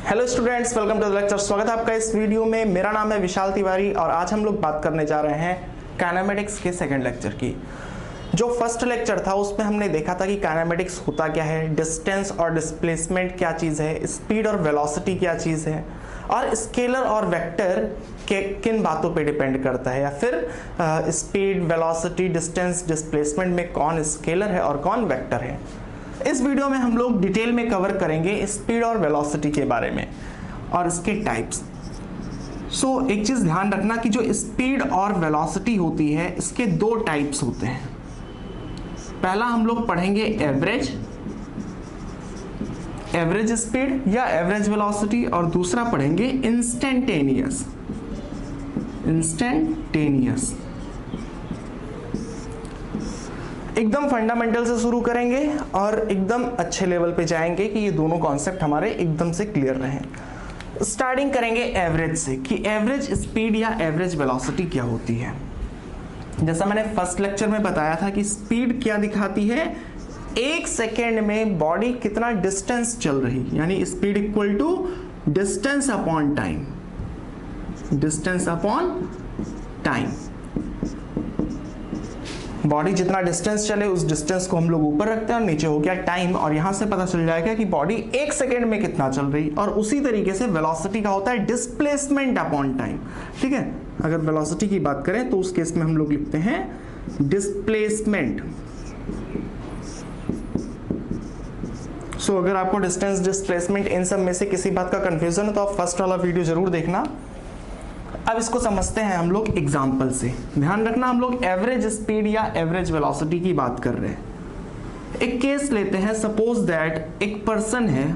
Hello students, welcome to the lecture. स्वागत है आपका इस वीडियो में। मेरा नाम है विशाल तिवारी और आज हम लोग बात करने जा रहे हैं काइनेमेटिक्स के सेकंड लेक्चर की। जो फर्स्ट लेक्चर था उसमें हमने देखा था कि काइनेमेटिक्स होता क्या है, डिस्टेंस और डिस्प्लेसमेंट क्या चीज़ है, स्पीड और वेलोसिटी क्या चीज़ है, और स्केलर और वेक्टर के किन बातों पे डिपेंड करता है, या फिर स्पीड, वेलोसिटी, डिस्टेंस, डिस्प्लेसमेंट में कौन स्केलर है और कौन वेक्टर है। इस वीडियो में हम लोग डिटेल में कवर करेंगे स्पीड और वेलोसिटी के बारे में और इसके टाइप्स। एक चीज़ ध्यान रखना कि जो स्पीड और वेलोसिटी होती है इसके दो टाइप्स होते हैं। पहला हम लोग पढ़ेंगे एवरेज स्पीड या एवरेज वेलोसिटी, और दूसरा पढ़ेंगे इंस्टेंटेनियस। एकदम फंडामेंटल से शुरू करेंगे और एकदम अच्छे लेवल पे जाएंगे कि ये दोनों कॉन्सेप्ट हमारे एकदम से क्लियर रहें। स्टार्टिंग करेंगे एवरेज से कि एवरेज स्पीड या एवरेज वेलोसिटी क्या होती है। जैसा मैंने फर्स्ट लेक्चर में बताया था कि स्पीड क्या दिखाती है, एक सेकेंड में बॉडी कितना डिस्टेंस चल रही, यानी speed equal to distance upon time. Body जितना डिस्टेंस चले उस डिस्टेंस को हम लोग ऊपर रखते हैं और नीचे हो गया टाइम, और यहां से पता चल जाएगा कि बॉडी एक सेकेंड में कितना चल रही। और उसी तरीके से वेलोसिटी का होता है डिस्प्लेसमेंट अपॉन टाइम। ठीक है, अगर वेलोसिटी की बात करें तो उस केस में हम लोग लिखते हैं डिस्प्लेसमेंट। अगर आपको डिस्टेंस, डिस्प्लेसमेंट इन सब में से किसी बात का कंफ्यूजन है तो आप फर्स्ट वाला वीडियो जरूर देखना। अब इसको समझते हैं हम लोग एग्जाम्पल से। ध्यान रखना, हम लोग एवरेज स्पीड या एवरेज वेलोसिटी की बात कर रहे हैं। एक केस लेते हैं, सपोज दैट एक पर्सन है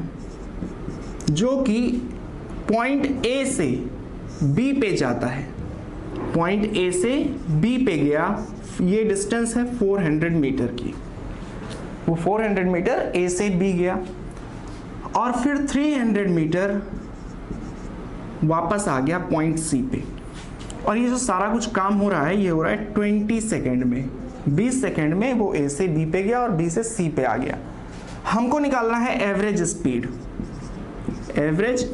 जो कि पॉइंट ए से बी पे जाता है। पॉइंट ए से बी पे गया, ये डिस्टेंस है 400 मीटर की। वो 400 मीटर ए से बी गया और फिर 300 मीटर वापस आ गया पॉइंट सी पे। और ये जो सारा कुछ काम हो रहा है ये हो रहा है 20 सेकेंड में। 20 सेकेंड में वो ए से बी पे गया और बी से सी पे आ गया। हमको निकालना है एवरेज स्पीड। एवरेज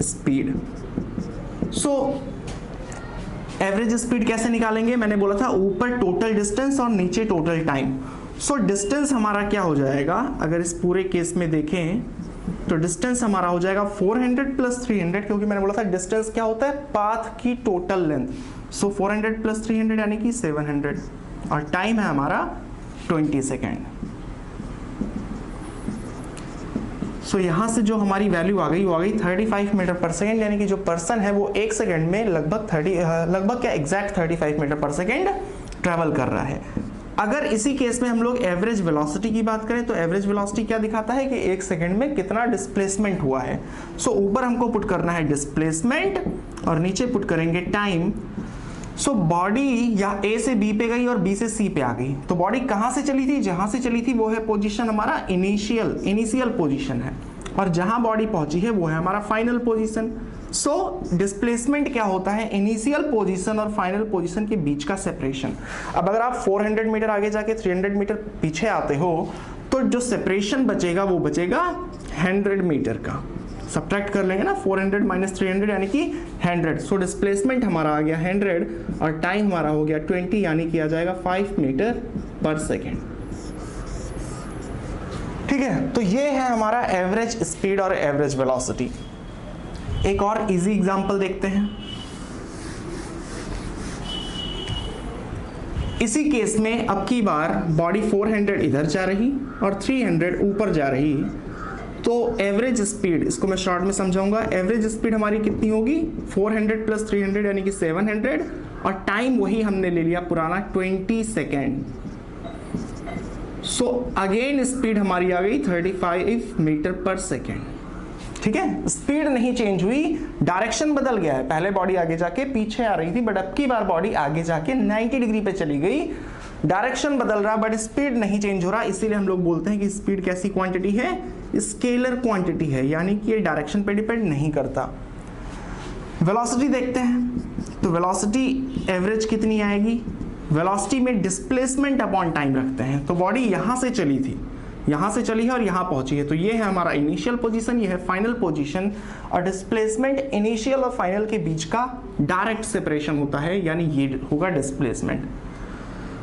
स्पीड कैसे निकालेंगे? मैंने बोला था ऊपर टोटल डिस्टेंस और नीचे टोटल टाइम। डिस्टेंस हमारा क्या हो जाएगा, अगर इस पूरे केस में देखें तो डिस्टेंस हमारा हो जाएगा 400 प्लस 300, क्योंकि मैंने बोला था डिस्टेंस क्या होता है, पाथ की टोटल लेंथ। 400 प्लस 300 यानी कि 700, और टाइम है हमारा 20 सेकेंड। यहां से जो हमारी वैल्यू आ गई वो आ गई 35 मीटर पर सेकेंड, यानी कि जो पर्सन है वो एक सेकेंड में लगभग क्या एग्जैक्ट 35 मीटर पर सेकेंड ट्रेवल कर रहा है। अगर इसी केस में हम लोग एवरेज वेलोसिटी की बात करें तो एवरेज वेलोसिटी क्या दिखाता है कि एक सेकंड में कितना डिस्प्लेसमेंट हुआ है। ऊपर हमको पुट करना है डिस्प्लेसमेंट और नीचे पुट करेंगे टाइम। बॉडी या ए से बी पे गई और बी से सी पे आ गई, तो बॉडी कहां से चली थी, जहां से चली थी वो है पोजीशन हमारा इनिशियल पोजीशन है, और जहां बॉडी पहुंची है वो है हमारा फाइनल पोजीशन। डिस्प्लेसमेंट क्या होता है, इनिशियल पोजीशन और फाइनल पोजीशन के बीच का सेपरेशन। अब अगर आप 400 मीटर आगे जाके 300 मीटर पीछे आते हो तो जो सेपरेशन बचेगा वो बचेगा 100 मीटर का। सब्ट्रैक्ट कर लेंगे ना, 400 माइनस 300 यानी कि 100। डिस्प्लेसमेंट हमारा आ गया 100 और टाइम हमारा हो गया 20, यानी कि आ जाएगा 5 मीटर पर सेकेंड। ठीक है, तो ये है हमारा एवरेज स्पीड और एवरेज वेलोसिटी। एक और इजी एग्जांपल देखते हैं। इसी केस में अब की बार बॉडी 400 इधर जा रही और 300 ऊपर जा रही, तो एवरेज स्पीड, इसको मैं शॉर्ट में समझाऊंगा। एवरेज स्पीड हमारी कितनी होगी, 400 प्लस 300 यानी कि 700, और टाइम वही हमने ले लिया पुराना 20 सेकेंड। अगेन स्पीड हमारी आ गई 35 मीटर पर सेकेंड। ठीक है, स्पीड नहीं चेंज हुई, डायरेक्शन बदल गया है। पहले बॉडी आगे जाके पीछे आ रही थी, बट अब की बार बॉडी आगे जाके 90 डिग्री पे चली गई। डायरेक्शन बदल रहा बट स्पीड नहीं चेंज हो रहा, इसीलिए हम लोग बोलते हैं कि स्पीड कैसी क्वांटिटी है, स्केलर क्वांटिटी है, यानी कि ये डायरेक्शन पे डिपेंड नहीं करता। वेलोसिटी देखते हैं, तो वेलोसिटी एवरेज कितनी आएगी, वेलोसिटी में डिस्प्लेसमेंट अपॉन टाइम रखते हैं। तो बॉडी यहां से चली थी, यहां से चली है और यहां पहुंची है, तो ये है हमारा इनिशियल पोजीशन, ये है फाइनल पोजीशन। और डिस्प्लेसमेंट इनिशियल और फाइनल के बीच का डायरेक्ट सेपरेशन होता है, यानी ये होगा डिस्प्लेसमेंट।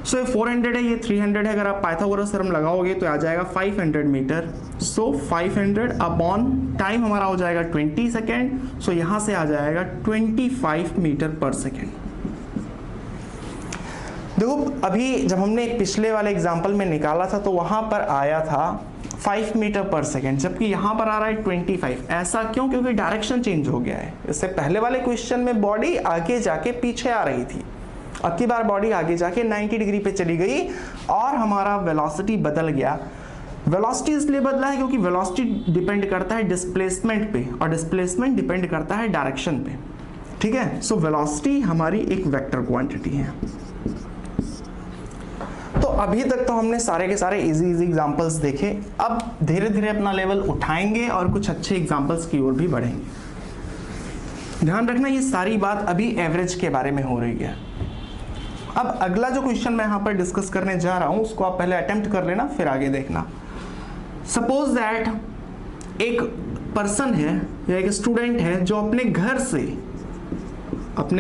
सो ये 400 है, ये 300 है, अगर आप पाइथागोरस थ्योरम लगाओगे तो आ जाएगा 500 मीटर। सो 500 अपॉन टाइम हमारा हो जाएगा 20 सेकेंड, सो यहां से आ जाएगा 25 मीटर पर सेकेंड। देखो अभी जब हमने पिछले वाले एग्जाम्पल में निकाला था तो वहां पर आया था 5 मीटर पर सेकेंड, जबकि यहां पर आ रहा है 25। ऐसा क्यों? क्योंकि डायरेक्शन चेंज हो गया है। इससे पहले वाले क्वेश्चन में बॉडी आगे जाके पीछे आ रही थी, अब की बार बॉडी आगे जाके 90 डिग्री पे चली गई और हमारा वेलोसिटी बदल गया। वेलोसिटी इसलिए बदला है क्योंकि वेलोसिटी डिपेंड करता है डिस्प्लेसमेंट पे और डिस्प्लेसमेंट डिपेंड करता है डायरेक्शन पे। ठीक है, सो वेलोसिटी हमारी एक वेक्टर क्वांटिटी है। तो अभी तक तो हमने सारे के सारे इजी एग्जांपल्स देखे, अब धीरे धीरे अपना लेवल उठाएंगे और कुछ अच्छे एग्जांपल्स की ओर भी बढ़ेंगे। ध्यान रखना ये सारी बात अभी एवरेज के बारे में हो रही है। अब अगला जो क्वेश्चन मैं यहां पर डिस्कस करने जा रहा हूं उसको आप पहले अटेम्प्ट कर लेना, फिर आगे देखना। सपोज दैट एक पर्सन है या एक स्टूडेंट है जो अपने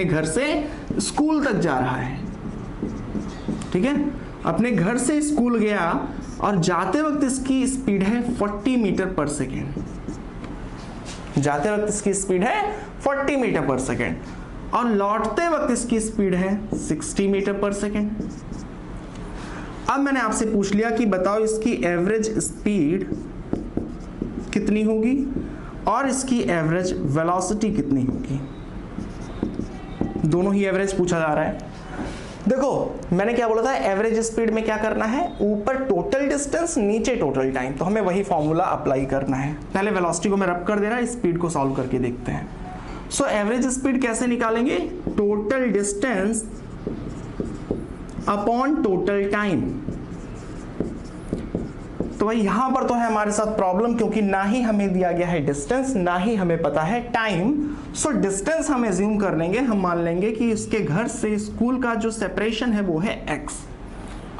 घर से स्कूल तक जा रहा है। ठीक है, अपने घर से स्कूल गया और जाते वक्त इसकी स्पीड है 40 मीटर पर सेकेंड। जाते वक्त इसकी स्पीड है 40 मीटर पर सेकेंड और लौटते वक्त इसकी स्पीड है 60 मीटर पर सेकेंड। अब मैंने आपसे पूछ लिया कि बताओ इसकी एवरेज स्पीड कितनी होगी और इसकी एवरेज वेलोसिटी कितनी होगी। दोनों ही एवरेज पूछा जा रहा है। देखो मैंने क्या बोला था, एवरेज स्पीड में क्या करना है, ऊपर टोटल डिस्टेंस नीचे टोटल टाइम, तो हमें वही फॉर्मूला अप्लाई करना है। पहले वेलोसिटी को मैं रब कर दे रहा, स्पीड को सॉल्व करके देखते हैं। सो एवरेज स्पीड कैसे निकालेंगे, total distance upon total time. तो भाई यहां पर तो है हमारे साथ प्रॉब्लम, क्योंकि ना ही हमें दिया गया है डिस्टेंस ना ही हमें पता है टाइम। सो डिस्टेंस हम एज्यूम कर लेंगे, हम मान लेंगे कि इसके घर से स्कूल का जो सेपरेशन है वो है x।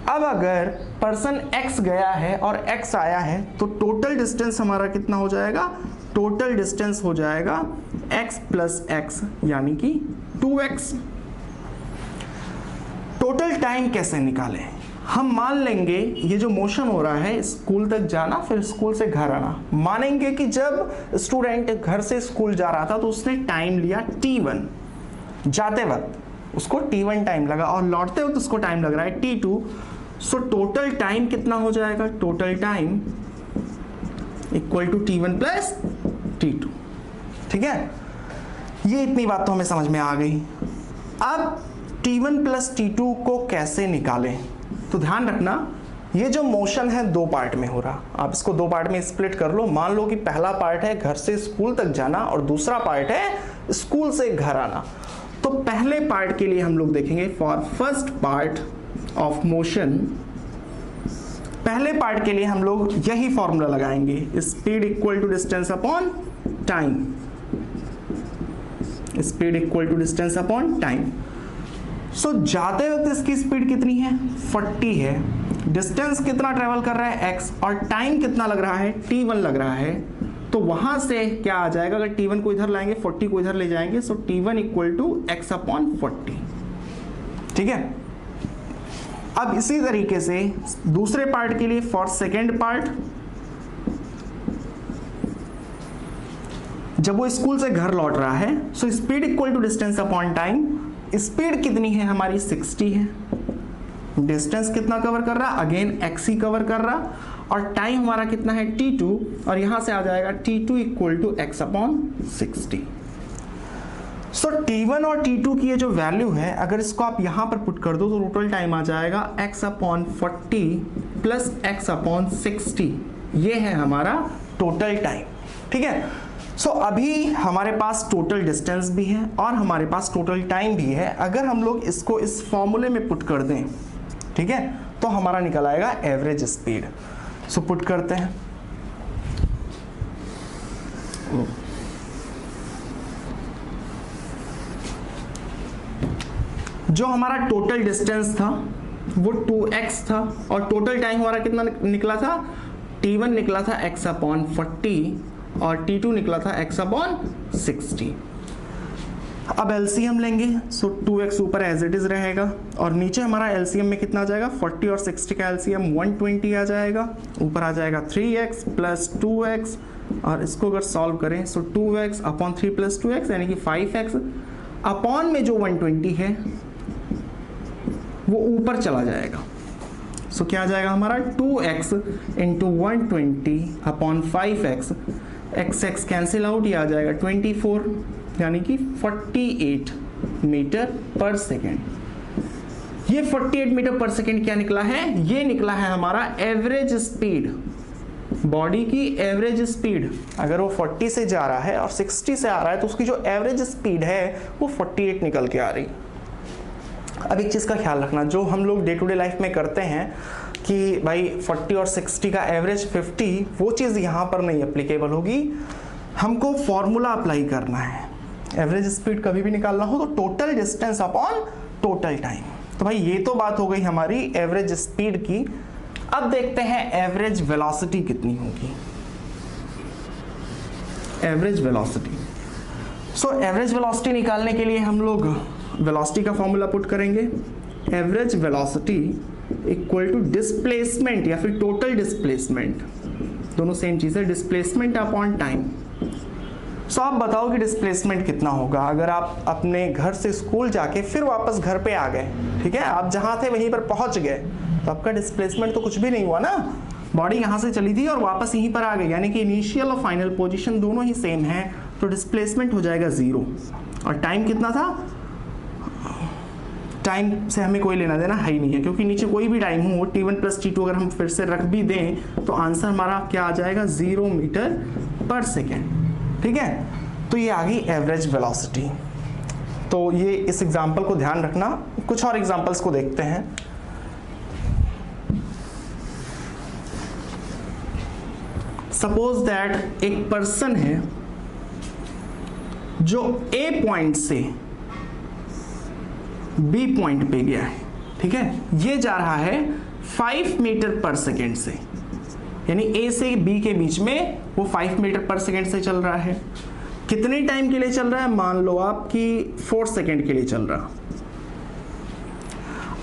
अब अगर पर्सन x गया है और x आया है तो टोटल डिस्टेंस हमारा कितना हो जाएगा, टोटल डिस्टेंस हो जाएगा x प्लस x यानी कि 2x। टोटल टाइम कैसे निकालें, हम मान लेंगे ये जो मोशन हो रहा है स्कूल तक जाना फिर स्कूल से घर आना, मानेंगे कि जब स्टूडेंट घर से स्कूल जा रहा था तो उसने टाइम लिया t1, जाते वक्त उसको t1 टाइम लगा और लौटते वक्त उसको टाइम लग रहा है t2। सो टोटल टाइम कितना हो जाएगा, total time equal to t1 plus t2। ठीक है, ये इतनी बात तो हमें समझ में आ गई। अब t1 प्लस t2 को कैसे निकालें, तो ध्यान रखना ये जो मोशन है दो पार्ट में हो रहा, आप इसको दो पार्ट में स्प्लिट कर लो। मान लो कि पहला पार्ट है घर से स्कूल तक जाना और दूसरा पार्ट है स्कूल से घर आना। तो पहले पार्ट के लिए हम लोग देखेंगे for first part of motion, पहले पार्ट के लिए हम लोग यही फॉर्मूला लगाएंगे, speed equal to distance upon time. Speed equal to distance upon time. So जाते वक्त इसकी स्पीड कितनी है, 40 है। डिस्टेंस कितना ट्रेवल कर रहा है x और टाइम कितना लग रहा है, t1 लग रहा है। तो वहां से क्या आ जाएगा, अगर t1 को इधर लाएंगे 40 को इधर ले जाएंगे, so t1 equal to x upon 40। ठीक है, अब इसी तरीके से दूसरे पार्ट के लिए फॉर सेकेंड पार्ट, जब वो स्कूल से घर लौट रहा है, so speed equal to distance upon time. Speed कितनी है हमारी, 60 है। डिस्टेंस कितना कवर कर रहा, अगेन x ही कवर कर रहा, और टाइम हमारा कितना है t2, और यहां से आ जाएगा t2 equal to x upon 60। So t1 और t2 की ये जो वैल्यू है, अगर इसको आप यहां पर पुट कर दो तो टोटल टाइम आ जाएगा x upon 40 plus x upon 60। ये है हमारा टोटल टाइम। ठीक है, सो अभी हमारे पास टोटल डिस्टेंस भी है और हमारे पास टोटल टाइम भी है। अगर हम लोग इसको इस फॉर्मूले में पुट कर दें, ठीक है, तो हमारा निकल आएगा एवरेज स्पीड। सो पुट करते हैं, जो हमारा टोटल डिस्टेंस था वो 2x था और टोटल टाइम हमारा कितना निकला था, T1 निकला था x/40 और T2 निकला था x/60। अब एलसीएम लेंगे, सो 2x ऊपर एज इट इज रहेगा और नीचे हमारा एलसीएम में कितना आ जाएगा, 40 और 60 का एलसीएम 120 आ जाएगा, ऊपर आ जाएगा 3x प्लस 2x और इसको अगर सॉल्व करें सो 2x अपॉन 3 प्लस 2x यानी कि 5x अपॉन में जो 120 है वो ऊपर चला जाएगा। सो क्या आ जाएगा हमारा 2x into 120 upon 5x, x cancel out, ये आ जाएगा 24 यानी कि 48 मीटर पर सेकेंड। ये 48 मीटर पर सेकेंड क्या निकला है, ये निकला है हमारा एवरेज स्पीड, बॉडी की एवरेज स्पीड। अगर वो 40 से जा रहा है और 60 से आ रहा है तो उसकी जो एवरेज स्पीड है वो 48 निकल के आ रही। अब एक चीज़ का ख्याल रखना, जो हम लोग डे टू डे लाइफ में करते हैं कि भाई 40 और 60 का एवरेज 50, वो चीज़ यहाँ पर नहीं एप्लीकेबल होगी। हमको फॉर्मूला अप्लाई करना है। एवरेज स्पीड कभी भी निकालना हो तो total distance upon total time. तो भाई ये तो बात हो गई हमारी एवरेज स्पीड की। अब देखते हैं एवरेज वेलोसिटी कितनी होगी। Average velocity, so average velocity निकालने के लिए हम लोग वेलोसिटी का फॉर्मूला पुट करेंगे। Average velocity equal to displacement या फिर टोटल डिस्प्लेसमेंट, दोनों सेम चीज है, डिस्प्लेसमेंट अपॉन टाइम। सो आप बताओ कि डिस्प्लेसमेंट कितना होगा अगर आप अपने घर से स्कूल जाके फिर वापस घर पे आ गए, ठीक है, आप जहां थे वहीं पर पहुंच गए, तो आपका डिस्प्लेसमेंट तो कुछ भी नहीं हुआ ना। बॉडी यहां से चली थी और वापस यहीं पर आ गई, यानी कि इनिशियल और फाइनल पोजीशन दोनों ही सेम है, तो डिस्प्लेसमेंट हो जाएगा 0। और टाइम कितना था, टाइम से हमें कोई लेना देना है ही नहीं है, क्योंकि नीचे कोई भी टाइम हो T1 प्लस T2 अगर हम फिर से रख भी दें तो आंसर हमारा क्या आ जाएगा, 0 मीटर पर सेकेंड। ठीक है, तो ये आ गई एवरेज वेलोसिटी। तो ये इस एग्जांपल को ध्यान रखना। कुछ और एग्जांपल्स को देखते हैं। सपोज दैट एक पर्सन है जो ए पॉइंट से बी पॉइंट पे गया है, ठीक है, ये जा रहा है 5 मीटर पर सेकेंड से, यानी ए से बी के बीच में वो 5 मीटर पर सेकेंड से चल रहा है। कितने टाइम के लिए चल रहा है, मान लो आप कि 4 सेकेंड के लिए चल रहा।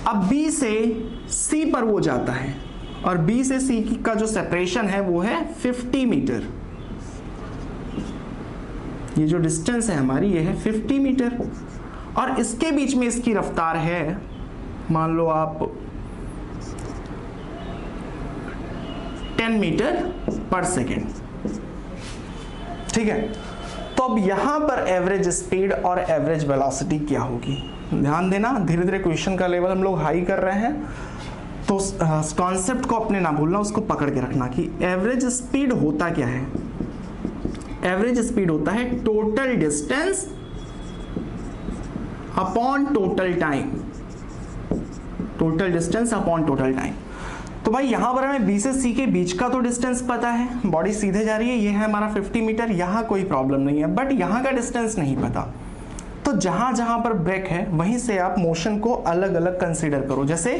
अब बी से सी पर वो जाता है और बी से सी का जो सेपरेशन है वो है 50 मीटर। ये जो डिस्टेंस है हमारी ये है 50 मीटर और इसके बीच में इसकी रफ्तार है, मान लो आप 10 मीटर पर सेकेंड। ठीक है, तो अब यहां पर एवरेज स्पीड और एवरेज वेलोसिटी क्या होगी, ध्यान देना। धीरे धीरे क्वेश्चन का लेवल हम लोग हाई कर रहे हैं, तो कॉन्सेप्ट को अपने ना भूलना, उसको पकड़ के रखना कि एवरेज स्पीड होता क्या है। एवरेज स्पीड होता है total distance upon total time, total distance upon total time. तो भाई यहां पर हमें बी से सी के बीच का तो डिस्टेंस पता है, बॉडी सीधे जा रही है, ये है हमारा 50 मीटर, यहां कोई प्रॉब्लम नहीं है, बट यहां का डिस्टेंस नहीं पता। तो जहां जहां पर ब्रेक है वहीं से आप मोशन को अलग अलग कंसीडर करो। जैसे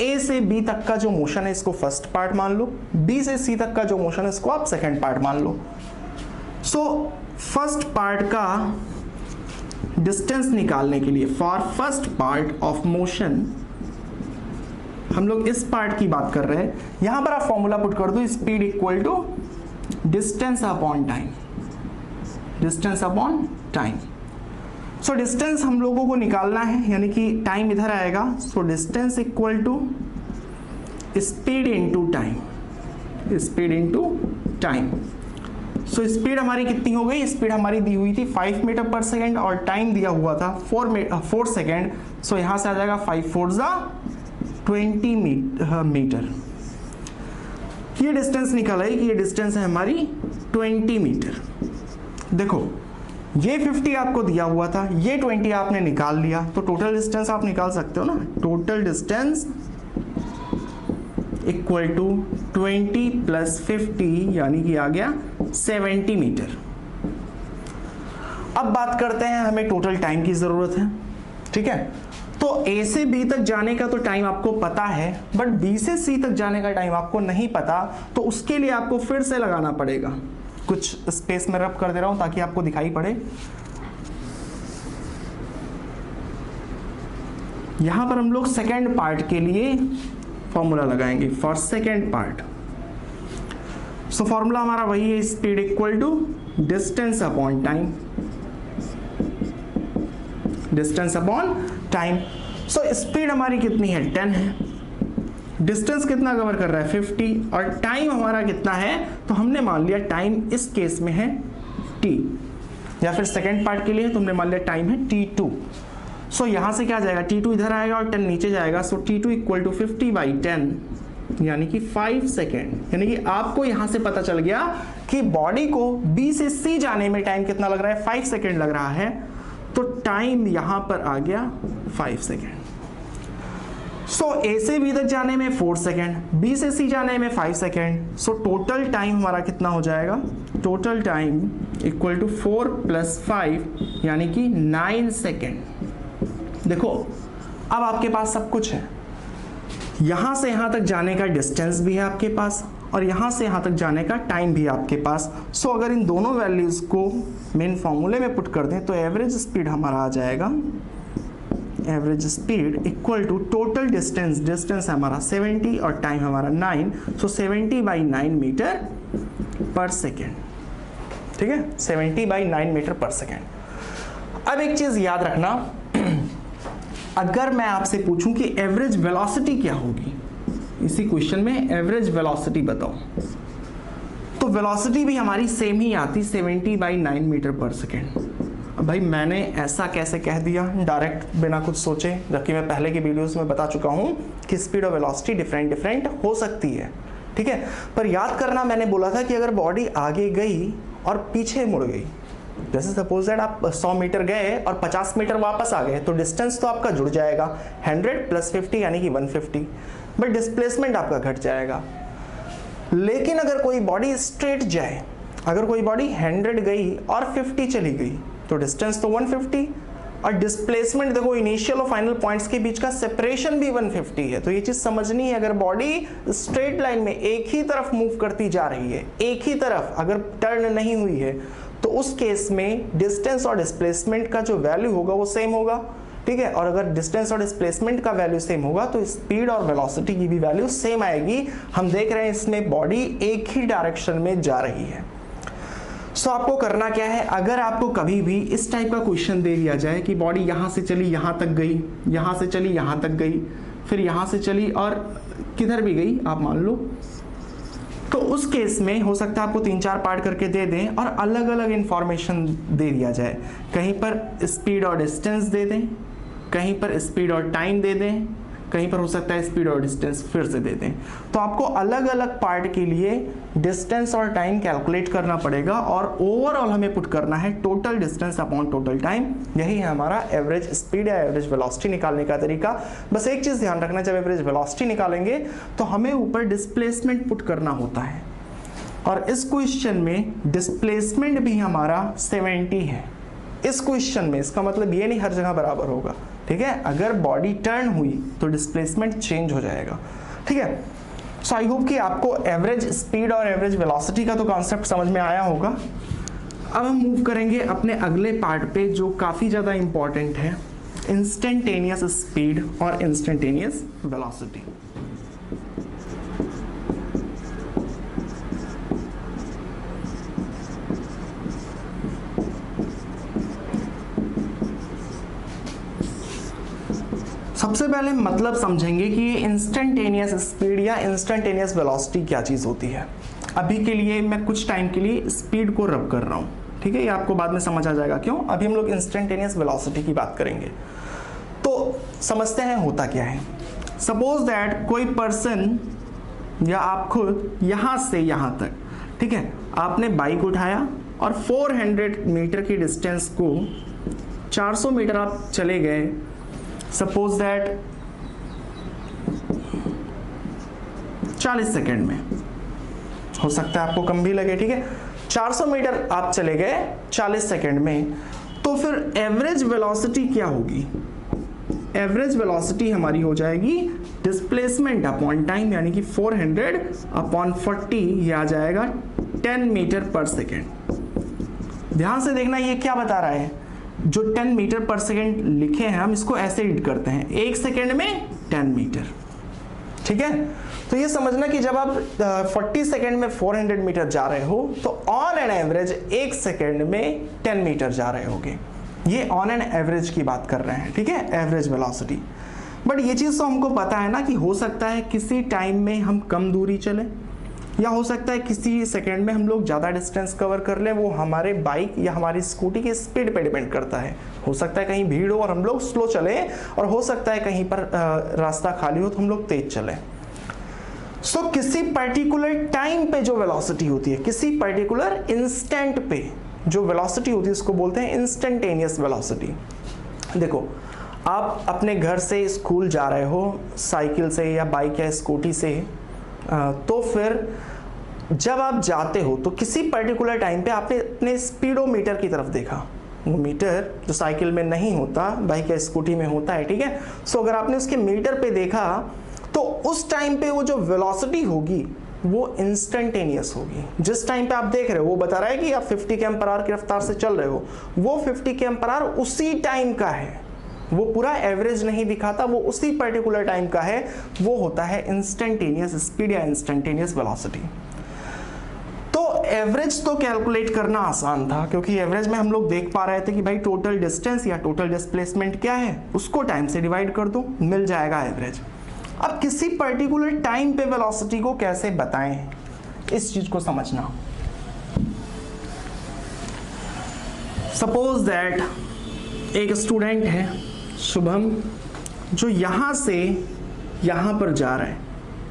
ए से बी तक का जो मोशन है इसको फर्स्ट पार्ट मान लो, बी से सी तक का जो मोशन है इसको आप सेकेंड पार्ट मान लो। सो फर्स्ट पार्ट का डिस्टेंस निकालने के लिए, for first part of motion, हम लोग इस पार्ट की बात कर रहे हैं, यहां पर आप फॉर्मूला पुट कर दो, speed equal to distance upon time, distance upon time. So distance हम लोगों को निकालना है, यानी कि टाइम इधर आएगा, so distance equal to speed into time, speed into time. So speed हमारी कितनी हो गई, स्पीड हमारी दी हुई थी 5 मीटर पर सेकेंड और टाइम दिया हुआ था 4 सेकेंड। सो यहां से आ जाएगा 5 4 20 मीटर। ये डिस्टेंस निकाला है कि ये डिस्टेंस है हमारी 20 मीटर। देखो ये 50 आपको दिया हुआ था, ये 20 आपने निकाल लिया, तो टोटल डिस्टेंस आप निकाल सकते हो ना। Total distance equal to 20 plus 50 यानी कि आ गया 70 मीटर। अब बात करते हैं, हमें टोटल टाइम की जरूरत है, ठीक है। तो A से B तक जाने का तो टाइम आपको पता है, बट B से C तक जाने का टाइम आपको नहीं पता, तो उसके लिए आपको फिर से लगाना पड़ेगा। कुछ स्पेस में रब कर दे रहा हूं ताकि आपको दिखाई पड़े। यहां पर हम लोग सेकेंड पार्ट के लिए फॉर्मूला लगाएंगे for second part. So formula हमारा वही है, speed equal to distance upon time, distance upon time. So speed हमारी कितनी है 10 है, डिस्टेंस कितना कवर कर रहा है 50, और टाइम हमारा कितना है, तो हमने मान लिया टाइम इस केस में है t, या फिर सेकेंड पार्ट के लिए तो हमने मान लिया टाइम है t2। सो यहां से क्या जाएगा, t2 इधर आएगा और 10 नीचे जाएगा। सो t2 इक्वल टू 50/10 यानी कि 5 सेकेंड। यानी कि आपको यहां से पता चल गया कि बॉडी को B से C जाने में टाइम कितना लग रहा है, 5 सेकेंड लग रहा है। तो टाइम यहां पर आ गया 5 सेकेंड। सो A से B तक जाने में 4 सेकेंड, B से C जाने में 5 सेकेंड। सो टोटल टाइम हमारा कितना हो जाएगा, टोटल टाइम इक्वल टू 4 + 5 यानी कि 9 सेकेंड। देखो अब आपके पास सब कुछ है, यहां से यहां तक जाने का डिस्टेंस भी है आपके पास, और यहां से यहां तक जाने का टाइम भी आपके पास। सो अगर इन दोनों वैल्यूज को मेन फॉर्मूले में पुट कर दें तो एवरेज स्पीड हमारा आ जाएगा, average speed equal to total distance, distance हमारा 70 और टाइम हमारा 9, सो 70/9 मीटर पर सेकेंड। ठीक है, 70/9 मीटर पर सेकेंड। अब एक चीज याद रखना, अगर मैं आपसे पूछूं कि एवरेज वेलोसिटी क्या होगी, इसी क्वेश्चन में एवरेज वेलोसिटी बताओ, तो वेलोसिटी भी हमारी सेम ही आती 70/9 मीटर पर सेकेंड। अब भाई मैंने ऐसा कैसे कह दिया डायरेक्ट बिना कुछ सोचे, जबकि मैं पहले की वीडियोस में बता चुका हूं कि स्पीड और वेलोसिटी डिफरेंट हो सकती है। ठीक है, पर याद करना मैंने बोला था कि अगर बॉडी आगे गई और पीछे मुड़ गई, जैसे सपोज दैट आप 100 मीटर गए और 50 मीटर वापस आ गए, तो डिस्टेंस तो आपका जुड़ जाएगा 100 + 50 यानी कि 150, बट डिस्प्लेसमेंट आपका घट जाएगा। लेकिन अगर कोई बॉडी स्ट्रेट जाए, अगर कोई बॉडी 100 गई और 50 चली गई, तो डिस्टेंस तो 150, और डिस्प्लेसमेंट देखो इनिशियल और फाइनल पॉइंट्स के बीच का सेपरेशन भी 150 है। तो ये चीज समझनी है, अगर बॉडी स्ट्रेट लाइन में एक ही तरफ मूव करती जा रही है, एक ही तरफ अगर टर्न नहीं हुई है, तो उस केस में डिस्टेंस और डिस्प्लेसमेंट का जो वैल्यू होगा वो सेम होगा। ठीक है, और अगर डिस्टेंस और डिस्प्लेसमेंट का वैल्यू सेम होगा तो स्पीड और वेलोसिटी की भी वैल्यू सेम आएगी। हम देख रहे हैं इसमें बॉडी एक ही डायरेक्शन में जा रही है। सो आपको करना क्या है, अगर आपको कभी भी इस टाइप का क्वेश्चन दे दिया जाए कि बॉडी यहां से चली यहां तक गई, यहां से चली यहां तक गई, फिर यहां से चली और किधर भी गई आप मान लो, तो उस केस में हो सकता है आपको 3-4 पार्ट करके दे दें और अलग अलग इंफॉर्मेशन दे दिया जाए। कहीं पर स्पीड और डिस्टेंस दे दें, कहीं पर स्पीड और टाइम दे दें, कहीं पर हो सकता है स्पीड और डिस्टेंस फिर से दे दें। तो आपको अलग अलग पार्ट के लिए डिस्टेंस और टाइम कैलकुलेट करना पड़ेगा, और ओवरऑल हमें पुट करना है total distance upon total time. यही है हमारा एवरेज स्पीड या एवरेज वेलोसिटी निकालने का तरीका। बस एक चीज ध्यान रखना, जब एवरेज वेलोसिटी निकालेंगे तो हमें ऊपर डिस्प्लेसमेंट पुट करना होता है, और इस क्वेश्चन में डिस्प्लेसमेंट भी हमारा 70 है। इस क्वेश्चन में इसका मतलब ये नहीं हर जगह बराबर होगा। ठीक है, अगर बॉडी टर्न हुई तो डिस्प्लेसमेंट चेंज हो जाएगा। ठीक है, सो आई होप कि आपको एवरेज स्पीड और एवरेज वेलोसिटी का तो कॉन्सेप्ट समझ में आया होगा। अब हम मूव करेंगे अपने अगले पार्ट पे जो काफी ज्यादा इंपॉर्टेंट है, इंस्टेंटेनियस स्पीड और इंस्टेंटेनियस वेलोसिटी। सबसे पहले मतलब समझेंगे कि ये इंस्टेंटेनियस स्पीड या इंस्टेंटेनियस वेलोसिटी क्या चीज होती है। अभी के लिए मैं कुछ टाइम के लिए स्पीड को रब कर रहा हूं, ठीक है, ये आपको बाद में समझ आ जाएगा क्यों। अभी हम लोग इंस्टेंटेनियस वेलोसिटी की बात करेंगे। तो समझते हैं होता क्या है। सपोज दैट कोई पर्सन या आप खुद यहां से यहां तक, ठीक है, आपने बाइक उठाया और 400 मीटर की डिस्टेंस को 400 मीटर आप चले गए। सपोज दैट 40 सेकेंड में, हो सकता है आपको कम भी लगे। ठीक है, 400 मीटर आप चले गए 40 सेकेंड में, तो फिर एवरेज वेलोसिटी क्या होगी, एवरेज वेलोसिटी हमारी हो जाएगी डिस्प्लेसमेंट अपॉन टाइम, यानी कि 400 अपॉन 40, ये आ जाएगा 10 मीटर पर सेकेंड। ध्यान से देखना ये क्या बता रहा है, जो 10 मीटर पर सेकेंड लिखे हैं हम इसको ऐसे रीड करते हैं, 1 सेकेंड में 10 मीटर। ठीक है, तो ये समझना कि जब आप 40 सेकेंड में 400 मीटर जा रहे हो तो ऑन एन एवरेज 1 सेकेंड में 10 मीटर जा रहे होगे। ये ऑन एन एवरेज की बात कर रहे हैं, ठीक है, एवरेज वेलोसिटी। बट ये चीज़ तो हमको पता है ना कि हो सकता है किसी टाइम में हम कम दूरी चलें, या हो सकता है किसी सेकेंड में हम लोग ज़्यादा डिस्टेंस कवर कर लें। वो हमारे बाइक या हमारी स्कूटी की स्पीड पे डिपेंड करता है। हो सकता है कहीं भीड़ हो और हम लोग स्लो चलें, और हो सकता है कहीं पर रास्ता खाली हो तो हम लोग तेज चलें। सो किसी पर्टिकुलर टाइम पे जो वेलोसिटी होती है, किसी पर्टिकुलर इंस्टेंट पे जो वेलोसिटी होती है, उसको बोलते हैं इंस्टेंटेनियस वेलोसिटी। देखो, आप अपने घर से स्कूल जा रहे हो साइकिल से या बाइक या स्कूटी से, तो फिर जब आप जाते हो तो किसी पर्टिकुलर टाइम पे आपने अपने स्पीडोमीटर की तरफ देखा। वो मीटर जो साइकिल में नहीं होता, बाइक या स्कूटी में होता है, ठीक है। सो अगर आपने उसके मीटर पे देखा तो उस टाइम पे वो जो वेलोसिटी होगी वो इंस्टेंटेनियस होगी। जिस टाइम पे आप देख रहे हो वो बता रहा है कि आप 50 km/h की रफ्तार से चल रहे हो, वो 50 km/h उसी टाइम का है, वो पूरा एवरेज नहीं दिखाता, वो उसी पर्टिकुलर टाइम का है, वो होता है इंस्टेंटेनियस स्पीड या इंस्टेंटेनियस वेलोसिटी। तो एवरेज तो कैलकुलेट करना आसान था, क्योंकि एवरेज में हम लोग देख पा रहे थे कि भाई टोटल डिस्टेंस या टोटल डिस्प्लेसमेंट क्या है, उसको टाइम से डिवाइड कर दो, मिल जाएगा एवरेज। अब किसी पर्टिकुलर टाइम पे वेलोसिटी को कैसे बताएं, इस चीज को समझना। सपोज दैट एक स्टूडेंट है शुभम, जो यहां से यहां पर जा रहा है,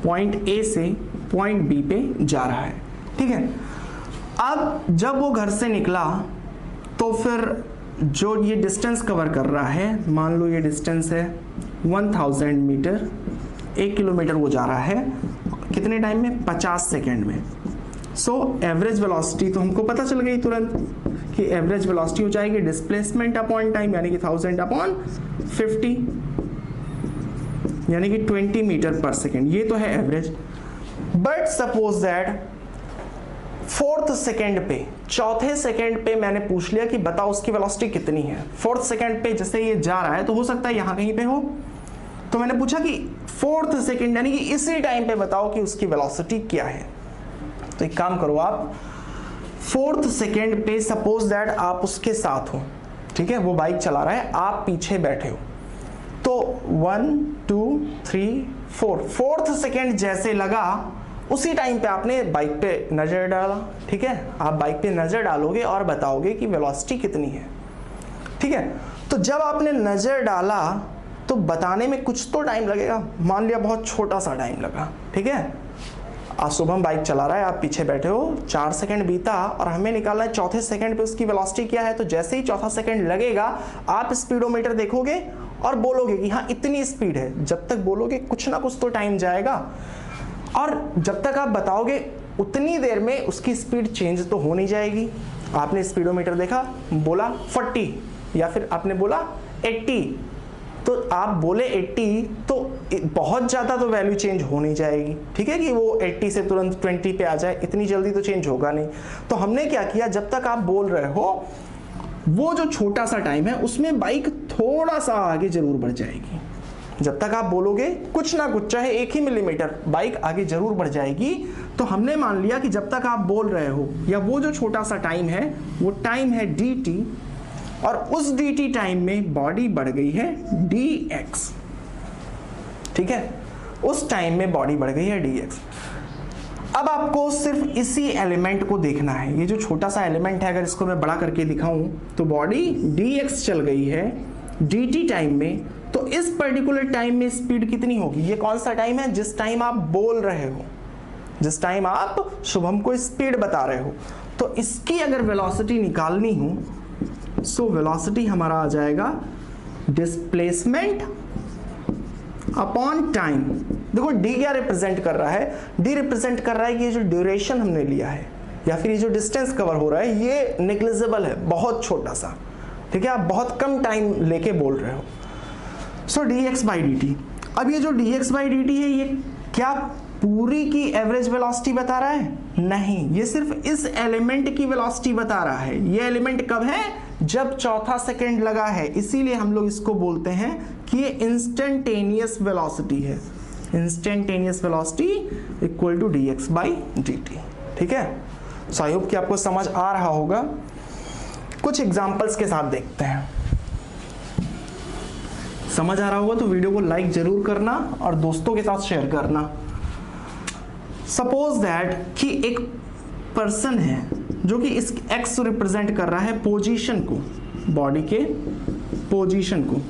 पॉइंट ए से पॉइंट बी पे जा रहा है, ठीक है। अब जब वो घर से निकला तो फिर जो ये डिस्टेंस कवर कर रहा है, मान लो ये डिस्टेंस है 1000 मीटर, 1 किलोमीटर वो जा रहा है कितने टाइम में, 50 सेकेंड में। सो एवरेज वेलोसिटी तो हमको पता चल गई तुरंत कि एवरेज वेलोसिटी हो जाएगी डिस्प्लेसमेंट अपॉन टाइम, यानी कि 1000 अपॉन 50, यानी कि 20 मीटर पर सेकेंड। ये तो है average. But suppose that 4th second पे, चौथे सेकेंड पे मैंने पूछ लिया कि बताओ उसकी वेलोसिटी कितनी है। 4th सेकेंड पे जैसे ये जा रहा है तो हो सकता है यहां कहीं पे हो, तो मैंने पूछा कि 4th सेकेंड यानी कि इसी टाइम पे बताओ कि उसकी वेलोसिटी क्या है। तो एक काम करो, आप 4th सेकेंड पे सपोज दैट आप उसके साथ हो, ठीक है, वो बाइक चला रहा है, आप पीछे बैठे हो, तो 1 2 3 4, 4th सेकेंड जैसे लगा उसी टाइम पे आपने बाइक पे नजर डाला, ठीक है। आप बाइक पे नजर डालोगे और बताओगे कि वेलोसिटी कितनी है, ठीक है। तो जब आपने नजर डाला तो बताने में कुछ तो टाइम लगेगा, मान लिया बहुत छोटा सा टाइम लगा, ठीक है। आज शुभम बाइक चला रहा है, आप पीछे बैठे हो, 4 सेकंड बीता और हमें निकालना है चौथे सेकंड पे उसकी वेलोसिटी क्या है। तो जैसे ही चौथा सेकंड लगेगा आप स्पीडोमीटर देखोगे और बोलोगे कि हाँ इतनी स्पीड है। जब तक बोलोगे कुछ ना कुछ तो टाइम जाएगा, और जब तक आप बताओगे उतनी देर में उसकी स्पीड चेंज तो हो नहीं जाएगी। आपने स्पीडोमीटर देखा, बोला 40 या फिर आपने बोला 80, तो आप बोले 80 तो बहुत ज़्यादा तो वैल्यू चेंज हो नहीं जाएगी, ठीक है, कि वो 80 से तुरंत 20 पे आ जाए, इतनी जल्दी तो चेंज होगा नहीं। तो हमने क्या किया, जब तक आप बोल रहे हो वो जो छोटा सा टाइम है उसमें बाइक थोड़ा सा आगे जरूर बढ़ जाएगी। जब तक आप बोलोगे कुछ ना कुछ, चाहे 1 ही मिलीमीटर, बाइक आगे जरूर बढ़ जाएगी। तो हमने मान लिया कि जब तक आप बोल रहे हो या वो जो छोटा सा टाइम है वो टाइम है dt, और उस dt टाइम में बॉडी बढ़ गई है dx, ठीक है, उस टाइम में बॉडी बढ़ गई है dx। अब आपको सिर्फ इसी एलिमेंट को देखना है, ये जो छोटा सा एलिमेंट है अगर इसको मैं बड़ा करके दिखाऊं तो बॉडी dx चल गई है dt टाइम में। तो इस पर्टिकुलर टाइम में स्पीड कितनी होगी, ये कौन सा टाइम है, जिस टाइम आप बोल रहे हो, जिस टाइम आप शुभम को स्पीड बता रहे हो। तो इसकी अगर वेलोसिटी निकालनी हो सो वेलोसिटी हमारा आ जाएगा डिस्प्लेसमेंट अपॉन टाइम। देखो d क्या रिप्रेजेंट कर रहा है, d रिप्रेजेंट कर रहा है कि ये जो ड्यूरेशन हमने लिया है या फिर ये जो डिस्टेंस कवर हो रहा है ये नेग्लिजिबल है, बहुत छोटा सा, ठीक है, आप बहुत कम टाइम लेके बोल रहे हो। सो dx बाई dt। अब ये जो dx बाई dt है ये क्या पूरी की एवरेज वेलोसिटी बता रहा है? नहीं, ये सिर्फ इस एलिमेंट की वेलोसिटी बता रहा है। ये एलिमेंट कब है? जब चौथा सेकंड लगा है, इसीलिए हम लोग इसको बोलते हैं कि ये इंस्टेंटेनियस वेलोसिटी है। Instantaneous velocity equal to dx by dt। ठीक है, सो आई होप कि आपको समझ आ रहा होगा। कुछ एग्जांपल्स के साथ देखते हैं। समझ आ रहा होगा तो वीडियो को लाइक जरूर करना और दोस्तों के साथ शेयर करना। सपोज दैट कि एक पर्सन है जो कि इस x रिप्रेजेंट कर रहा है पोजीशन को, बॉडी के पोजीशन को।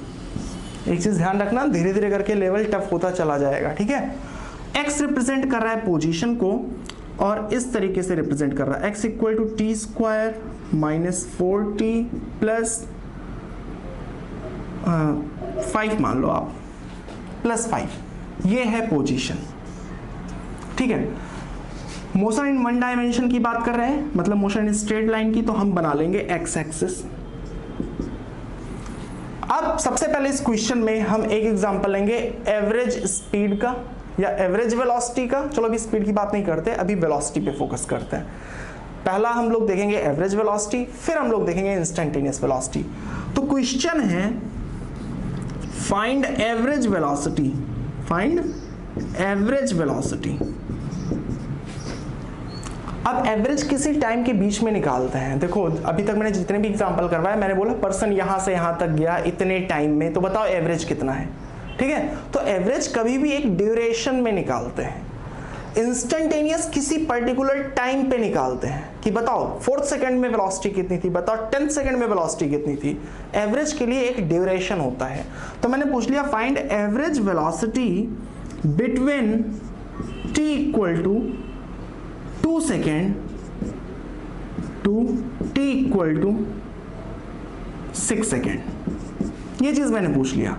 एक चीज ध्यान रखना, धीरे धीरे करके लेवल टफ होता चला जाएगा। ठीक है, x रिप्रेजेंट कर रहा है पोजीशन को और इस तरीके से रिप्रेजेंट कर रहा है x equal to T square minus 4t plus 5 मान लो आप, प्लस 5। ये है पोजीशन। ठीक है, मोशन इन वन डायमेंशन की बात कर रहे हैं, मतलब मोशन इन स्ट्रेट लाइन की, तो हम बना लेंगे एक्स एक्सिस। अब सबसे पहले इस क्वेश्चन में हम एक एग्जांपल लेंगे एवरेज स्पीड का या एवरेज वेलोसिटी का। चलो अभी स्पीड की बात नहीं करते, अभी वेलोसिटी पे फोकस करते हैं। पहला हम लोग देखेंगे एवरेज वेलोसिटी, फिर हम लोग देखेंगे इंस्टेंटेनियस वेलोसिटी। तो क्वेश्चन है find average velocity, find average velocity. अब एवरेज किसी टाइम के बीच में निकालते हैं। देखो अभी तक मैंने जितने भी एग्जांपल करवाए, मैंने बोला पर्सन यहां से यहां तक गया इतने टाइम में, तो बताओ एवरेज कितना है। ठीक है, तो एवरेज कभी भी एक ड्यूरेशन में निकालते हैं। इंस्टेंटेनियस किसी पर्टिकुलर टाइम पे निकालते हैं कि बताओ 4 सेकंड में वेलोसिटी कितनी थी, बताओ 10 सेकंड में वेलोसिटी कितनी थी। एवरेज के लिए एक ड्यूरेशन होता है। तो मैंने पूछ लिया find average velocity between t equal to 2 second to t equal to 6 second. ये चीज मैंने पूछ लिया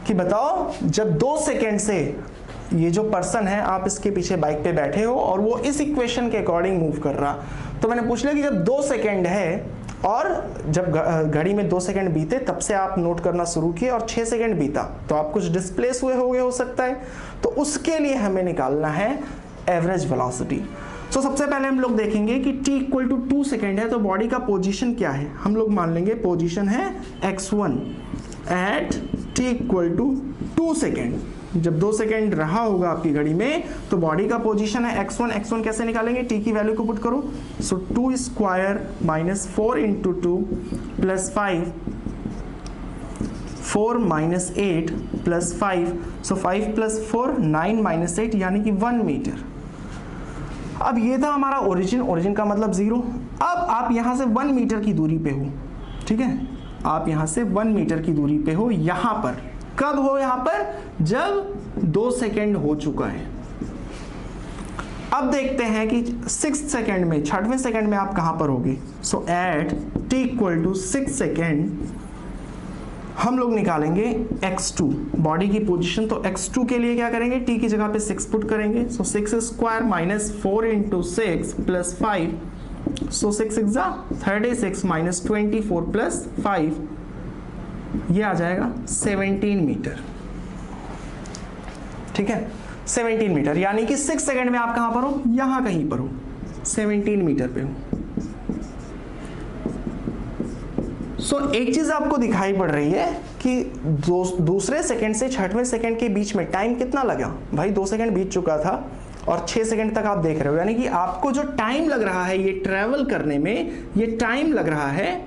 कि बताओ जब 2 सेकेंड से ये जो पर्सन है, आप इसके पीछे बाइक पे बैठे हो और वो इस इक्वेशन के अकॉर्डिंग मूव कर रहा, तो मैंने पूछ लिया कि जब 2 सेकेंड है और जब घड़ी में 2 सेकेंड बीते तब से आप नोट करना शुरू किए और 6 सेकेंड बीता तो आप कुछ डिस्प्लेस हुए होंगे हो सकता है, तो उसके लिए हमें निकालना है एवरेज वेलोसिटी। तो सबसे पहले हम लोग देखेंगे कि t इक्वल टू 2 सेकेंड है तो बॉडी का पोजीशन क्या है। हम लोग मान लेंगे पोजीशन है x1 at t equal to 2 second. जब 2 सेकेंड रहा होगा आपकी घड़ी में तो बॉडी का पोजीशन है x1। x1 कैसे निकालेंगे? t की वैल्यू को पुट करो, सो 2 square minus 4 into 2 plus 5, 4 minus 8 plus 5, सो 5 प्लस 4 9 माइनस 8 यानी कि 1 मीटर। अब ये था हमारा ओरिजिन का मतलब 0। अब आप यहां से 1 मीटर की दूरी पे हो। ठीक है, आप यहां से 1 मीटर की दूरी पे हो। यहां पर कब हो? यहां पर जब 2 सेकेंड हो चुका है। अब देखते हैं कि 6 सेकेंड में, 6वें सेकेंड में आप कहां पर होगे। So at t equal to 6 second हम लोग निकालेंगे x2 बॉडी की पोजीशन। तो x2 के लिए क्या करेंगे? t की जगह पे 6 पुट करेंगे, सो 6 स्क्वायर माइनस 4 इंटू 6 प्लस 5, सो 6 6 36 माइनस 24 प्लस 5, ये आ जाएगा 17 मीटर। ठीक है, 17 मीटर यानी कि 6 सेकेंड में आप कहां पर हो? यहां कहीं पर हो, 17 मीटर पे हो। सो एक चीज आपको दिखाई पड़ रही है कि दूसरे सेकंड से 6वें सेकंड के बीच में टाइम कितना लगा भाई? 2 सेकंड बीत चुका था और 6 सेकंड तक आप देख रहे हो, यानी कि आपको जो टाइम लग रहा है ये ट्रेवल करने में, ये टाइम लग रहा है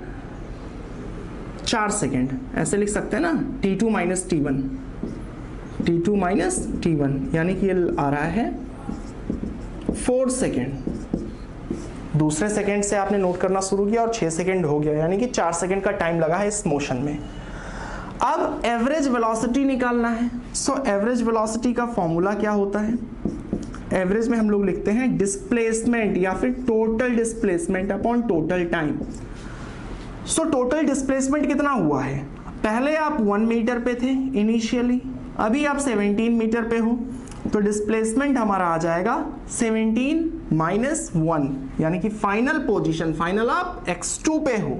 4 सेकंड। ऐसे लिख सकते हैं ना, t2 minus t1, t2 minus t1 यानी कि ये आ रहा है 4 सेकंड। दूसरे सेकंड से आपने नोट करना शुरू किया और 6 सेकंड हो गया, यानी कि 4 सेकंड का टाइम लगा है इस मोशन में। अब एवरेज वेलोसिटी निकालना है। सो एवरेज वेलोसिटी का फॉर्मूला क्या होता है? एवरेज में हम लोग लिखते हैं डिस्प्लेसमेंट या फिर total displacement upon total time. So total displacement कितना हुआ है? पहले आप 1 मीटर पे थे इनिशियली, अभी आप 17 मीटर पे हो, तो डिस्प्लेसमेंट हमारा आ जाएगा 17 माइनस 1, यानी कि फाइनल पोजीशन, फाइनल आप x2 पे हो,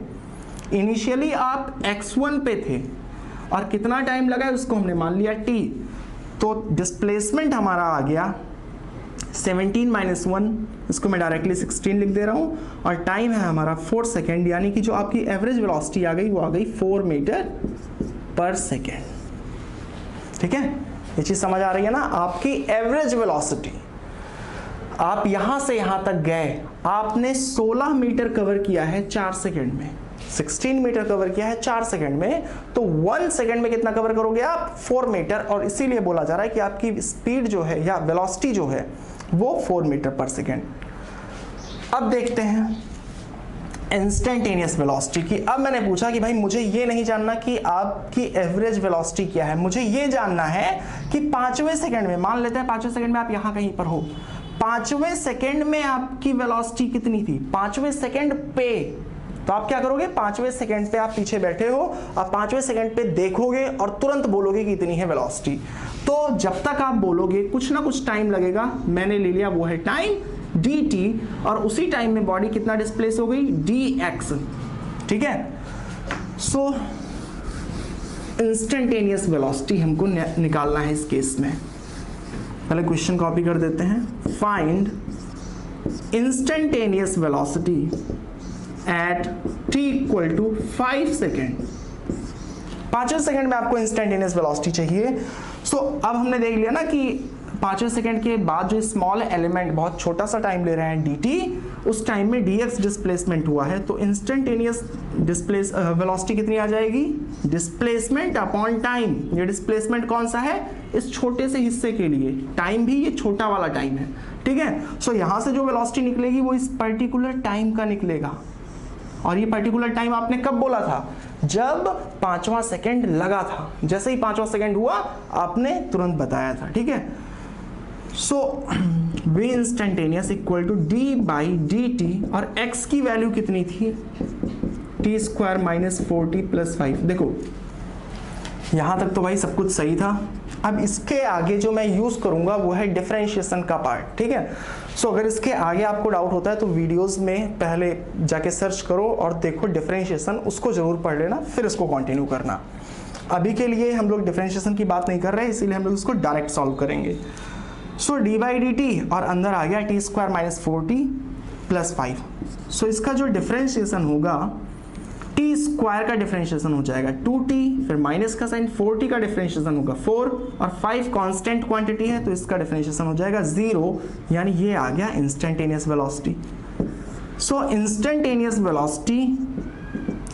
इनिशियली आप x1 पे थे। और कितना टाइम लगा है उसको हमने मान लिया t। तो डिस्प्लेसमेंट हमारा आ गया 17 - 1, इसको मैं डायरेक्टली 16 लिख दे रहा हूं, और टाइम है हमारा 4 सेकेंड, यानी कि जो आपकी एवरेज वेलोसिटी आ गई वो आ गई 4 मीटर पर सेकेंड। ठीक है, ये चीज समझ आ रही है ना? आपकी एवरेज वेलोसिटी, आप यहां से यहां तक गए, आपने 16 मीटर कवर किया है 4 सेकेंड में, 16 मीटर कवर किया है 4 सेकेंड में, तो 1 सेकेंड में कितना कवर करोगे आप? 4 मीटर। और इसीलिए बोला जा रहा है कि आपकी स्पीड जो है या वेलोसिटी जो है वो 4 मीटर पर सेकेंड। अब देखते हैं इंस्टेंटेनियस वेलोसिटी की। अब मैंने पूछा कि भाई मुझे ये नहीं जानना कि आपकी एवरेज वेलोसिटी क्या है, मुझे ये जानना है कि 5वें सेकंड में, मान लेते हैं 5वें सेकंड में आप यहां कहीं पर हो, 5वें सेकंड में आपकी वेलोसिटी कितनी थी? 5वें सेकंड पे, तो आप क्या करोगे? 5वें सेकंड पे आप पीछे बैठे हो, आप 5वें सेकंड पे देखोगे और तुरंत बोलोगे कि इतनी है वेलोसिटी। तो जब तक आप बोलोगे कुछ ना कुछ टाइम लगेगा, मैंने ले लिया वो है टाइम dt, और उसी टाइम में बॉडी कितना डिस्प्लेस हो गई? dx। ठीक है, सो इंस्टेंटेनियस वेलोसिटी हमको निकालना है इस केस में। पहले क्वेश्चन कॉपी कर देते हैं। Find instantaneous velocity at t = 5 second. 5वें सेकंड में आपको इंस्टेंटेनियस वेलोसिटी चाहिए। सो अब हमने देख लिया ना कि 5वें सेकंड के बाद जो स्मॉल एलिमेंट बहुत छोटा सा टाइम ले रहे हैं dt, उस टाइम में dx डिस्प्लेसमेंट हुआ है, तो इंस्टेंटेनियस वेलोसिटी कितनी आ जाएगी? Displacement upon time. ये डिस्प्लेसमेंट कौन सा है? इस छोटे से हिस्से के लिए, टाइम भी ये छोटा वाला टाइम है। ठीक है, सो यहां से जो वेलोसिटी निकलेगी वो इस पर्टिकुलर टाइम का निकलेगा। और ये पर्टिकुलर टाइम आपने कब बोला था? जब 5वां सेकंड लगा था। जैसे ही 5वां सेकंड हुआ आपने तुरंत बताया था। ठीक है, so v instantaneous equal to d/dt, और x की वैल्यू कितनी थी? t² - 4t + 5। देखो यहां तक तो भाई सब कुछ सही था। अब इसके आगे जो मैं यूज करूंगा वो है डिफरेंशिएशन का पार्ट। ठीक है, सो अगर इसके आगे आपको डाउट होता है तो वीडियोस में पहले जाके सर्च करो और देखो डिफरेंशिएशन, उसको जरूर पढ़ लेना, फिर इसको कंटिन्यू करना। अभी के लिए हम लोग डिफरेंशिएशन की बात नहीं कर रहे, इसीलिए हम लोग इसको डायरेक्ट सॉल्व करेंगे। सो d/dt, और अंदर आ गया t² - 4t + 5। सो इसका जो डिफरेंशिएशन होगा, t² का डिफरेंशिएशन हो जाएगा 2t, फिर माइनस का साइन, 4t का डिफरेंशिएशन होगा 4, और 5 कांस्टेंट क्वांटिटी है तो इसका डिफरेंशिएशन हो जाएगा 0, यानी ये आ गया इंस्टेंटेनियस वेलोसिटी। सो इंस्टेंटेनियस वेलोसिटी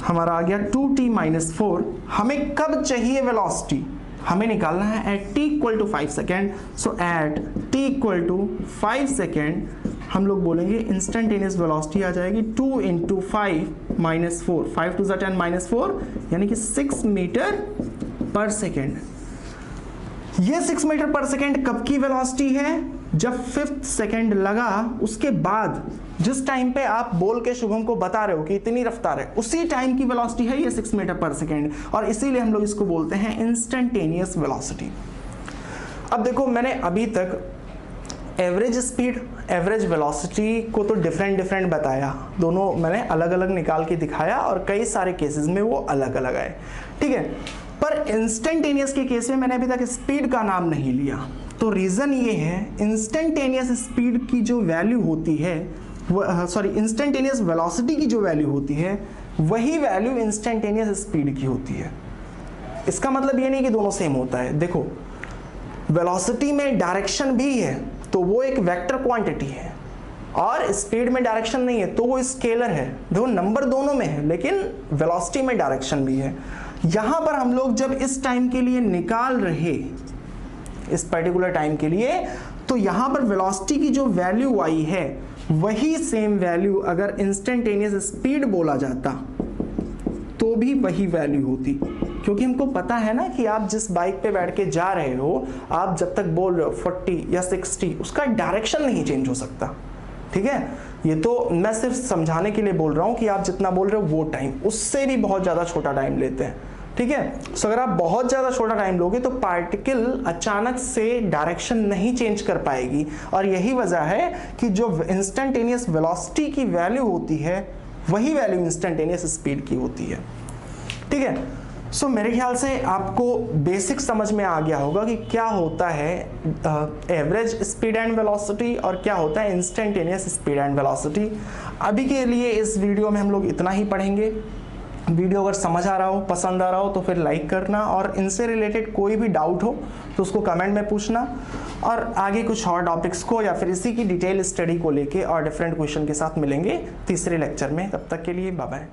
हमारा आ गया 2t - 4। हमें कब चाहिए वेलोसिटी? हमें निकालना है eight t = 5 second. So at t = 5 second हम लोग बोलेंगे इंस्टेंटेनियस वेलोसिटी आ जाएगी 2 × 5 - 4, 5 × 10 - 4, यानी कि 6 मीटर पर सेकेंड। ये 6 मीटर पर सेकेंड कब की वेलोसिटी है? जब 5th सेकेंड लगा, उसके बाद जिस टाइम पे आप बोल के शुभम को बता रहे हो कि इतनी रफ्तार है, उसी टाइम की वेलोसिटी है ये 6 मीटर पर सेकेंड, और इसीलिए हम लोग इसको बोलते हैं इंस्टेंटेनियस वेलोसिटी। अब देखो मैंने अभी तक एवरेज स्पीड, एवरेज वेलोसिटी को तो डिफरेंट बताया, दोनों मैंने अलग अलग निकाल के दिखाया, और कई सारे केसेस में वो अलग अलग आए। ठीक है, पर इंस्टेंटेनियस के केस में मैंने अभी तक स्पीड का नाम नहीं लिया। तो रीजन ये है, इंस्टेंटेनियस स्पीड की जो वैल्यू होती है, इंस्टेंटेनियस वेलोसिटी की जो वैल्यू होती है, वही वैल्यू इंस्टेंटेनियस स्पीड की होती है। इसका मतलब ये नहीं कि दोनों सेम होता है। देखो वेलोसिटी में डायरेक्शन भी है तो वो एक वेक्टर क्वांटिटी है, और स्पीड में डायरेक्शन नहीं है तो वो स्केलर है। देखो नंबर दोनों में है, लेकिन वेलोसिटी में डायरेक्शन भी है। यहां पर हम लोग जब इस टाइम के लिए निकाल रहे, इस पर्टिकुलर टाइम के लिए, तो यहां पर वेलोसिटी की जो वैल्यू आई है वही सेम वैल्यू अगर इंस्टेंटेनियस स्पीड बोला जाता तो भी वही वैल्यू होती, क्योंकि हमको पता है ना कि आप जिस बाइक पे बैठ के जा रहे हो, आप जब तक बोल रहे हो 40 या 60, उसका डायरेक्शन नहीं चेंज हो सकता। ठीक है, ये तो मैं सिर्फ समझाने के लिए बोल रहा हूं कि आप जितना बोल रहे हो वो टाइम, उससे भी बहुत ज्यादा छोटा टाइम लेते हैं। ठीक है, सो अगर आप बहुत ज्यादा छोटा टाइम लोगे तो पार्टिकल अचानक से डायरेक्शन नहीं चेंज कर पाएगी, और यही वजह है कि जो इंस्टेंटेनियस वेलोसिटी की वैल्यू होती है वही वैल्यू इंस्टेंटेनियस स्पीड की होती है। ठीक है, सो मेरे ख्याल से आपको बेसिक समझ में आ गया होगा कि क्या होता है एवरेज स्पीड एंड वेलोसिटी और क्या होता है इंस्टेंटेनियस स्पीड एंड वेलोसिटी। अभी के लिए इस वीडियो में हम लोग इतना ही पढ़ेंगे। वीडियो अगर समझ आ रहा हो, पसंद आ रहा हो तो फिर लाइक करना, और इनसे रिलेटेड कोई भी डाउट हो तो उसको कमेंट में पूछना, और आगे कुछ और टॉपिक्स को या फिर इसी की डिटेल स्टडी को लेके और डिफरेंट क्वेश्चन के साथ मिलेंगे तीसरे लेक्चर में। तब तक के लिए बाय बाय।